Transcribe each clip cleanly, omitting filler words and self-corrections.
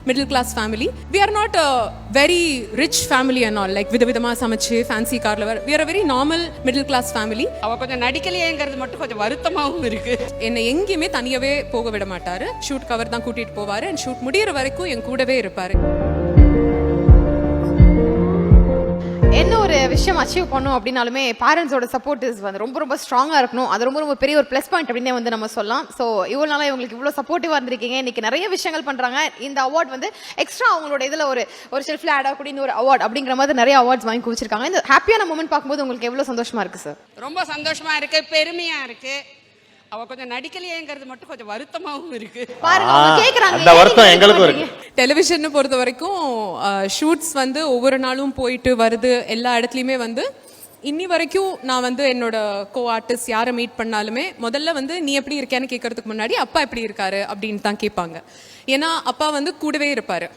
middle class family. We are not a very rich family and all, like விதவிதமா சமைச்சு fancy கார்ல we are a very normal middle class family. அவ கொஞ்சம் நடிக்கலையேங்கிறது மட்டும் கொஞ்சம் வருத்தமாகவும் இருக்கு. என்னை எங்கேயுமே தனியாவே போக விட மாட்டாரு. ஷூட் கவர் தான் கூட்டிட்டு போவாரு அண்ட் ஷூட் முடியிற வரைக்கும் என் கூடவே இருப்பாரு. என்ன ஒரு விஷயம் அச்சீவ் பண்ணும் அப்படின்னாலுமே பேரண்ட்ஸோட சப்போர்ட் இஸ் வந்து ரொம்ப ரொம்ப ஸ்ட்ராங்காக இருக்கணும். அது ரொம்ப ரொம்ப பெரிய ஒரு ப்ளஸ் பாயிண்ட் அப்படின்னே வந்து நம்ம சொல்லலாம். ஸோ இவ்வளோ நாளாக இவங்களுக்கு இவ்வளோ சப்போர்ட்டிவாக இருந்திருக்கீங்க. இன்னைக்கு நிறைய விஷயங்கள் பண்ணுறாங்க. இந்த அவார்ட் வந்து எக்ஸ்ட்ரா அவங்களோட இதில் ஒரு ஷெல்ஃபில் ஆட் ஆகக்கூடிய இந்த ஒரு அவார்ட் அப்படிங்கிற மாதிரி நிறைய அவார்ட்ஸ் வாங்கி குவிச்சிருக்காங்க. இந்த ஹாப்பியான மூமெண்ட் பார்க்கும்போது உங்களுக்கு எவ்வளோ சந்தோஷமா இருக்கு சார்? ரொம்ப சந்தோஷமா இருக்கு, பெருமையா இருக்கு. அவ கொஞ்சம் நடிக்கலையேங்கிறது மட்டும் கொஞ்சம் வருத்தமாகவும் இருக்கு. பாருங்க அவங்க கேக்குறாங்க. அந்த வருத்தம் எங்களுக்கும் இருக்கு. டெலிவிஷன் பொறுத்த வரைக்கும் ஷூட்ஸ் வந்து ஒவ்வொரு நாளும் போயிட்டு வருது. எல்லா இடத்துலையுமே வந்து இன்னி வரைக்கும் நான் வந்து என்னோட கோ ஆர்டிஸ்ட் யாரை மீட் பண்ணாலுமே முதல்ல வந்து நீ எப்படி இருக்கேன்னு கேட்கறதுக்கு முன்னாடி அப்பா எப்படி இருக்காரு அப்படின்னு தான் கேட்பாங்க. ஏன்னா அப்பா வந்து கூடவே இருப்பாரு.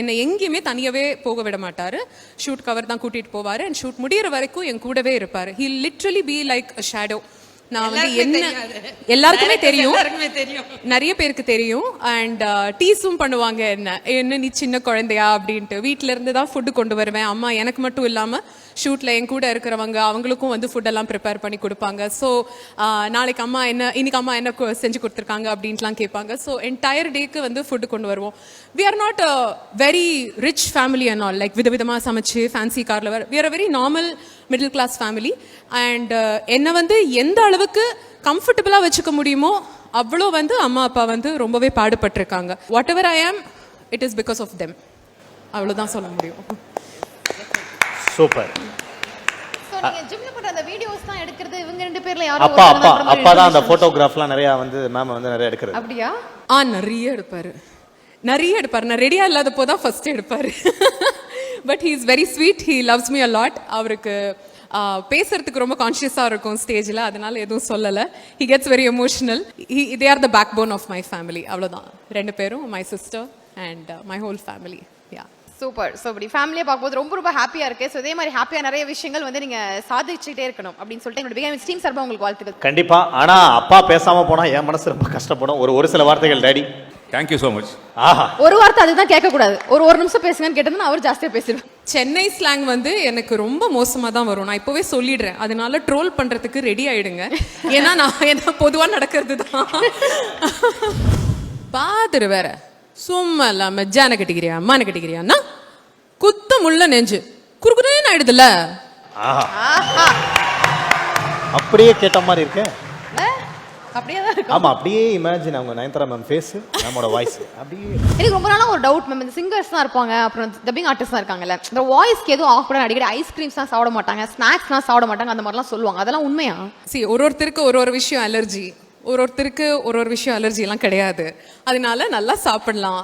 என்னை எங்கேயுமே தனியாவே போக விட மாட்டாரு. ஷூட் கவர் தான் கூட்டிட்டு போவாரு அண்ட் ஷூட் முடியிற வரைக்கும் என் கூடவே இருப்பாரு. He literally be like a shadow. நான் வந்து என்ன எல்லாருக்குமே தெரியும், நிறைய பேருக்கு தெரியும். அண்ட் டீஸும் பண்ணுவாங்க என்ன நீ சின்ன குழந்தையா அப்படின்ட்டு. வீட்டில இருந்து தான் ஃபுட்டு கொண்டு வருவேன். அம்மா எனக்கு மட்டும் இல்லாம ஷூட்ல என் கூட இருக்கிறவங்க அவங்களுக்கும் வந்து ஃபுட்டெல்லாம் ப்ரிப்பேர் பண்ணி கொடுப்பாங்க. ஸோ நாளைக்கு இன்னைக்கு அம்மா என்ன செஞ்சு கொடுத்துருக்காங்க அப்படின்ட்டுலாம் கேட்பாங்க. ஸோ என்டையர் டேக்கு வந்து ஃபுட்டு கொண்டு வருவோம். We are not a very rich family and all, like விதவிதமா சமைச்சு ஃபேன்சி கார்ல we are a very normal middle class family. And என்னை வந்து எந்த அளவுக்கு கம்ஃபர்டபுளாக வச்சுக்க முடியுமோ அவ்வளோ வந்து அம்மா அப்பா வந்து ரொம்பவே பாடுபட்டிருக்காங்க. What ever I am, it is because of them. அவ்வளோதான் சொல்ல முடியும். சூப்பர். சோ நீங்க ஜிம்ல பண்ற அந்த வீடியோஸ் தான் எடுக்கிறது இவங்க ரெண்டு பேர்ல யாரோ அப்பா தான் அந்த போட்டோகிராஃப்லாம் நிறைய வந்து மேம் வந்து நிறைய எடுக்கிறது. அப்படியா? நிறைய எடுப்பாரு. நான் ரெடியா இல்லாத போதான் ஃபர்ஸ்ட் எடுப்பாரு. But he is very sweet. He loves me a lot. அவருக்கு பேசுறதுக்கு ரொம்ப கான்ஷியஸா இருக்கும் ஸ்டேஜ்ல, அதனால எதுவும் சொல்லல. He gets very emotional. They are the backbone of my family. அவ்வளவுதான். ரெண்டு பேரும் my sister and my whole family. Yeah super. So இப்படி ஃபேமிலியை பார்க்கும்போது ரொம்ப ரொம்ப ஹாப்பியாக இருக்கு. ஸோ இதே மாதிரி ஹாப்பியாக நிறைய விஷயங்கள் வந்து நீங்க சாதிச்சுட்டே இருக்கணும் அப்படின்னு சொல்லிட்டு என்னோட பிகாமிக்ஸ் டீம் சார்பாக உங்களுக்கு வாழ்த்துக்கள். கண்டிப்பா. ஆனா அப்பா பேசாம போனா என் மனசு ரொம்ப கஷ்டப்படும். ஒரு சில வார்த்தைகள் daddy. Thank you so much. ஆஹா, ஒரு வார்த்தை அதுதான் கேட்க கூடாது. ஒரு நிமிஷம் பேசுங்கன்னு கேட்டதுன்னா அவர் ஜாஸ்தியா பேசிடுவேன். சென்னை ஸ்லாங் வந்து எனக்கு ரொம்ப மோசமா தான் வரும். நான் இப்பவே சொல்லிடுறேன். அதனால ட்ரோல் பண்றதுக்கு ரெடி ஆயிடுங்க. ஏன்னா நான் என்ன பொதுவா நடக்கிறது தான். பாத்துரு வேற சும்மா இல்லாம ஜான கட்டிக்கிறியா அம்மான கட்டிக்கிறியான்னா குத்தம் உள்ள நெஞ்சு குறுக்குறேன்னு ஆயிடுதுல்ல. ஆஹா, அப்படியே கேட்ட மாதிரி இருக்கு. அப்படியே தான் இருக்கு. ஆமா, அப்படியே இமேஜின் அவங்க நயன்தாரா மேம் ஃபேஸ், நம்மளோட வாய்ஸ் அப்படியே. எனக்கு ரொம்ப நாளா ஒரு டவுட் மேம். இந்த சிங்கர்ஸ் தான் இருப்பாங்க, அப்புறம் டப்பிங் ஆர்டிஸ்ட் தான் இருக்காங்கல்ல, இந்த வாய்ஸ்க்கு எதுவும் ஆஃப் கூட அடிக்கடி ஐஸ்கிரீம்ஸ் தான் சாப்பிட மாட்டாங்க, ஸ்நாக்ஸ்லாம் சாப்பிட மாட்டாங்க, அந்த மாதிரிலாம் சொல்லுவாங்க. அதெல்லாம் உண்மையா? ஒருத்தருக்கு ஒரு விஷயம் அலர்ஜி, ஒருத்தருக்கு ஒரு விஷயம் அலர்ஜி எல்லாம் கிடையாது. அதனால நல்லா சாப்பிடலாம்.